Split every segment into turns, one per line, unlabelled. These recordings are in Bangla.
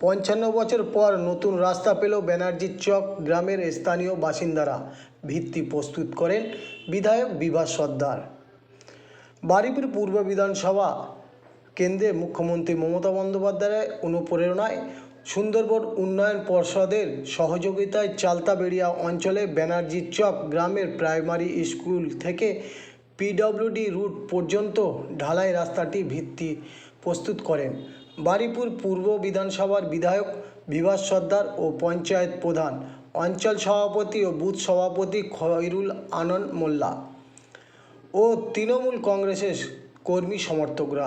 55 বছর পর নতুন রাস্তা পেল ব্যানার্জির চক গ্রামের স্থানীয় বাসিন্দারা। ভিত্তি প্রস্তুত করেন বিধায়ক বিভাস সর্দার। বারুইপুর পূর্ব বিধানসভা কেন্দ্রে মুখ্যমন্ত্রী মমতা বন্দ্যোপাধ্যায়ের অনুপ্রেরণায় সুন্দরবন উন্নয়ন পর্ষদের সহযোগিতায় চালতাবেড়িয়া অঞ্চলে ব্যানার্জির চক গ্রামের প্রাইমারি স্কুল থেকে পিডব্লিউডি রুট পর্যন্ত ঢালাই রাস্তাটি ভিত্তি প্রস্তুত করেন বারুইপুর পূর্ব বিধানসভার বিধায়ক বিভাস সর্দার ও পঞ্চায়েত প্রধান, অঞ্চল সভাপতি ও বুথ সভাপতি খয়রুল আনন্দ মোল্লা ও তৃণমূল কংগ্রেসের কর্মী সমর্থকরা।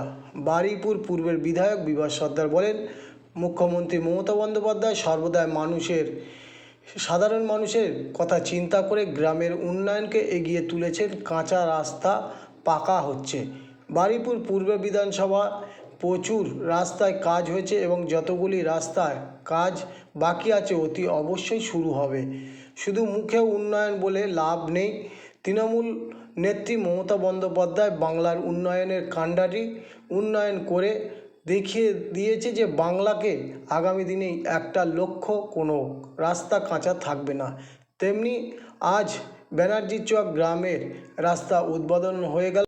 বারুইপুর পূর্বের বিধায়ক বিভাস সর্দার বলেন, মুখ্যমন্ত্রী মমতা বন্দ্যোপাধ্যায় সর্বদাই সাধারণ মানুষের কথা চিন্তা করে গ্রামের উন্নয়নকে এগিয়ে তুলেছেন। কাঁচা রাস্তা পাকা হচ্ছে। বারুইপুর পূর্ব বিধানসভা প্রচুর রাস্তায় কাজ হয়েছে এবং যতগুলি রাস্তায় কাজ বাকি আছে অতি অবশ্যই শুরু হবে। শুধু মুখে উন্নয়ন বলে লাভ নেই। তৃণমূল নেত্রী মমতা বন্দ্যোপাধ্যায় বাংলার উন্নয়নের কাণ্ডারি উন্নয়ন করে দেখিয়ে দিয়েছে যে বাংলাকে আগামী দিনে একটা লক্ষ্য কোনো রাস্তা কাঁচা থাকবে না। তেমনি আজ ব্যানার্জি চক গ্রামের রাস্তা উদ্বোধন হয়ে গেল।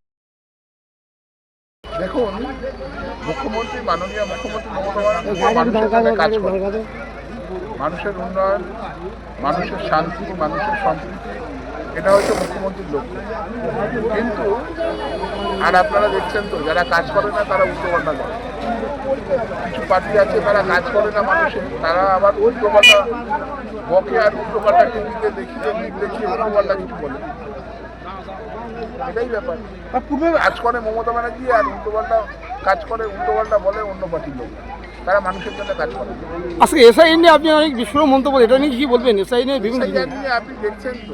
দেখুন, মাননীয় মুখ্যমন্ত্রী মমতা বন্দ্যোপাধ্যায় কাজ করে মানুষের উন্নয়ন, মানুষের শান্তি, মানুষের সম্প্রীতি, এটা হচ্ছে মুখ্যমন্ত্রীর লক্ষ্য। কিন্তু আর আপনারা দেখছেন তো, যারা কাজ করে না তারা উল্টোপাল্টা করে। কিছু পার্টি আছে তারা কাজ করে না মানুষের, তারা আবার উল্টোপাল্টা বকে আর উল্টোপাল্টা টিভিতে দেখিয়ে উল্টোপাল্টা কিছু বলে। এটাই ব্যাপার। পূর্বে কাজ করে মমতা ব্যানার্জি আর উল্টোপাল্টা কাজ করে, উল্টোপাল্টা বলে অন্য পার্টির লোক। তারা মানুষের জন্য কাজ করে।
আজকে এসআই নিয়ে আপনি অনেক বিস্ফোরক মন্তব্য, এটা নিয়ে কি বলবেন? এসআই নিয়ে বিভিন্ন
আপনি দেখছেন তো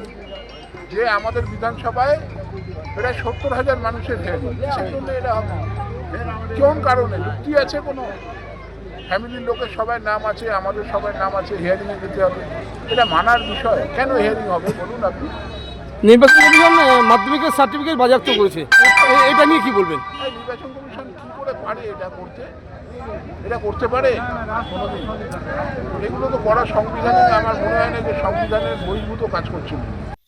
যে আমাদের বিধানসভায় প্রায় 70,000 মানুষের হেয়ারিং। কিসের জন্য এটা হবে? কোন কারণে? যুক্তি আছে কোনো? ফ্যামিলির লোকের সবাই নাম আছে, আমাদের সবাই নাম আছে, হিয়ারিংয়ে যেতে হবে। এটা মানার বিষয়। কেন হিয়ারিং হবে বলুন আপনি?
নির্বাচন কমিশন মাধ্যমিকের সার্টিফিকেট বাজেয়াপ্ত করেছে, এটা নিয়ে কি বলবেন?
নির্বাচন কমিশন কি করে পারে এটা করতে? এটা করতে পারে কোনোদিন? এগুলো তো করা সংবিধানে, আমার মনে হয় না যে সংবিধানের বহির্ভূত কাজ করছিল।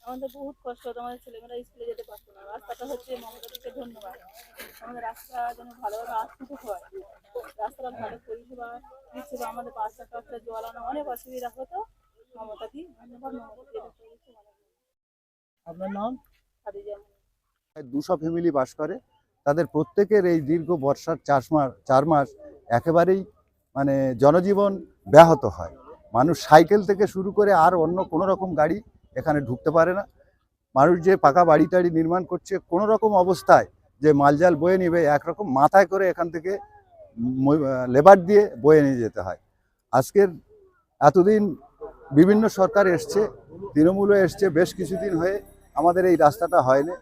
আমাদের বহুত কষ্ট হতো, আমাদের ছেলেমেয়েরা স্কুলে যেতে পারতো না। রাস্তাটা হচ্ছে মমতাকে ধন্যবাদ। আমাদের রাস্তা যেন ভালোভাবে আস্তিত হয়, রাস্তাটা ভালো পরিষেবা দিচ্ছে বা আমাদের বাচ্চা কাচ্চা জল আনা অনেক অসুবিধা হতো। মমতাকে ধন্যবাদ।
আপনার নাম?
200 ফ্যামিলি বাস করে। তাদের প্রত্যেকের এই দীর্ঘ বর্ষার 4 মাস একেবারেই মানে জনজীবন ব্যাহত হয়। মানুষ সাইকেল থেকে শুরু করে আর অন্য কোনো রকম গাড়ি এখানে ঢুকতে পারে না। মানুষ যে পাকা বাড়ি টাড়ি নির্মাণ করছে, কোনো রকম অবস্থায় যে মালজাল বয়ে নিবে, একরকম মাথায় করে এখান থেকে লেবার দিয়ে বয়ে নিয়ে যেতে হয়। আজকের এতদিন বিভিন্ন সরকার এসছে, তৃণমূলও এসছে, বেশ কিছুদিন হয়ে আমাদের এই রাস্তাটা হয়নি।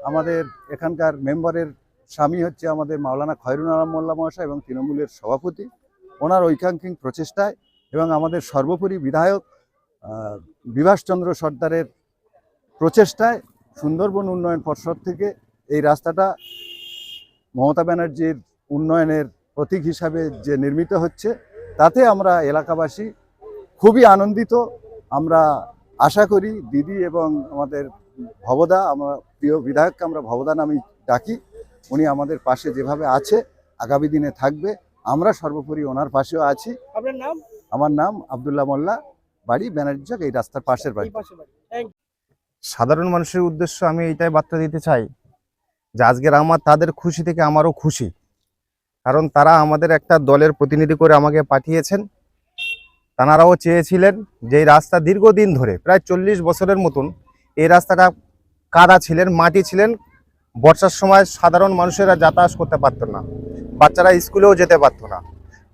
আমাদের এখানকার মেম্বারের স্বামী হচ্ছে আমাদের মাওলানা খয়রুল আনন্দ মোল্লা মহাশয় এবং তৃণমূলের সভাপতি, ওনার ঐকান্তিক প্রচেষ্টায় এবং আমাদের সর্বোপরি বিধায়ক বিভাসচন্দ্র সর্দারের প্রচেষ্টায় সুন্দরবন উন্নয়ন পর্ষদ থেকে এই রাস্তাটা মমতা ব্যানার্জির উন্নয়নের প্রতীক হিসাবে যে নির্মিত হচ্ছে, তাতে আমরা এলাকাবাসী খুবই আনন্দিত। আমরা আশা করি দিদি এবং আমাদের ভবদা, আমরা প্রিয় বিধায়ককে আমরা ভবদা নামে ডাকি, উনি আমাদের পাশে যেভাবে আছে আগামী দিনে থাকবে। আমরা সর্বোপরি ওনার পাশেও আছি।
আপনার নাম?
আমার নাম আব্দুল্লাহ মোল্লা, বাড়ি ব্যানার্জি চক, এই রাস্তার পাশের বাড়ি।
সাধারণ মানুষের উদ্দেশ্য আমি এইটাই বার্তা দিতে চাই যে আজকের তাদের খুশি থেকে আমারও খুশি, কারণ তারা আমাদের একটা দলের প্রতিনিধি করে আমাকে পাঠিয়েছেন। তানারাও চেয়েছিলেন যে এই রাস্তা দীর্ঘদিন ধরে প্রায় 40 বছরের মতন এই রাস্তাটা কাদা ছিলেন, মাটি ছিলেন। বর্ষার সময় সাধারণ মানুষেরা যাতায়াত করতে পারতো না, বাচ্চারা স্কুলেও যেতে পারতো না।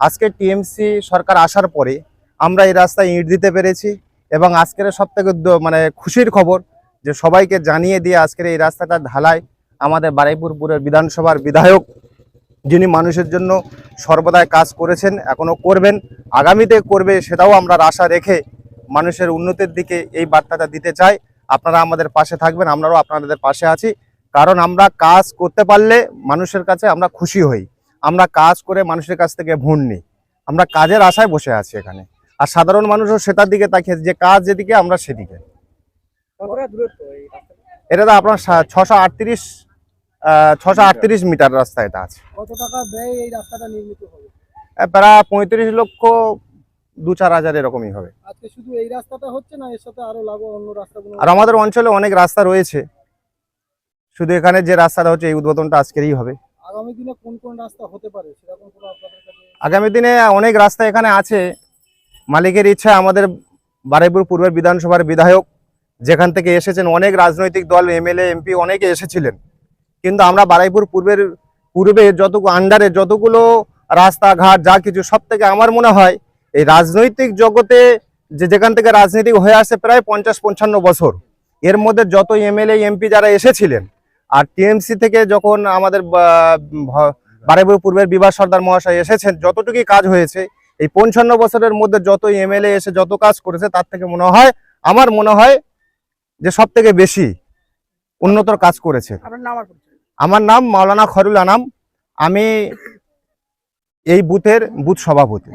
আজকে টিএমসি সরকার আসার পরে আমরা এই রাস্তায় ইট দিতে পেরেছি এবং আজকের সবথেকে খুশির খবর যে সবাইকে জানিয়ে দিয়ে আজকের এই রাস্তাটা ঢালাই আমাদের বারুইপুর বিধানসভার বিধায়ক, যিনি মানুষের জন্য সর্বদাই কাজ করেছেন, এখনো করবেন, আগামীতে করবে, সেটাও আমরা আশা রেখে মানুষের উন্নতির দিকে এই বার্তাটা দিতে চাই। আপনারা আমাদের পাশে থাকবেন, আমরাও আপনাদের পাশে আছি। কারণ আমরা কাজ করতে পারলে মানুষের কাছে আমরা খুশি হই, আমরা কাজ করে মানুষের কাছ থেকে ভুল নিই। আমরা কাজের আশায় বসে আছি এখানে, আর সাধারণ মানুষও সেটার দিকে তাকিয়ে আছে যে কাজ যেদিকে আমরা সেদিকে। এটা তো আপনার 638 মিটার রাস্তা এটা আছে।
কত টাকা ব্যয় এই রাস্তাটা নির্মিত হবে?
প্রায় 35 লক্ষ 2-4 হাজার এরকমই হবে।
আজকে শুধু এই রাস্তাটা হচ্ছে না, এর সাথে আরো লাগো অন্য রাস্তাগুলো?
আর আমাদের অঞ্চলে অনেক রাস্তা রয়েছে, শুধু এখানে যে রাস্তাটা হচ্ছে এই উদ্বোধনটা আজকেরই হবে।
আগামী দিনে কোন কোন রাস্তা হতে পারে সেরকম কোনো আপনাদের কাছে?
আগামী দিনে অনেক রাস্তা এখানে আছে। মালিকের ইচ্ছা, আমাদের বারুইপুর পূর্বের বিধানসভার বিধায়ক যেখান থেকে এসেছেন, অনেক রাজনৈতিক দল, এমএলএ, এমপি অনেকে এসেছিলেন, কিন্তু আমরা বারুইপুর পূর্বে আন্ডারে যতগুলো রাস্তাঘাট যা কিছু, সব থেকে আমার মনে হয় এই রাজনৈতিক জগতে যেখান থেকে রাজনীতি হয়ে আসছে প্রায় 50-55 বছর, এর মধ্যে যত এমএলএ, এমপি যারা এসেছিলেন, আর টিএমসি থেকে যখন আমাদের বারুইপুর পূর্বের বিভাস সর্দার মহাশয় এসেছেন, যতটুকু কাজ হয়েছে এই 55 বছরের মধ্যে যত এমএলএ এসে যত কাজ করেছে, তার থেকে আমার মনে হয় যে সব থেকে বেশি উন্নতর কাজ করেছে। আমার নাম মাওলানা খয়রুল আনাম, আমি এই বুথের বুথ সভাপতি।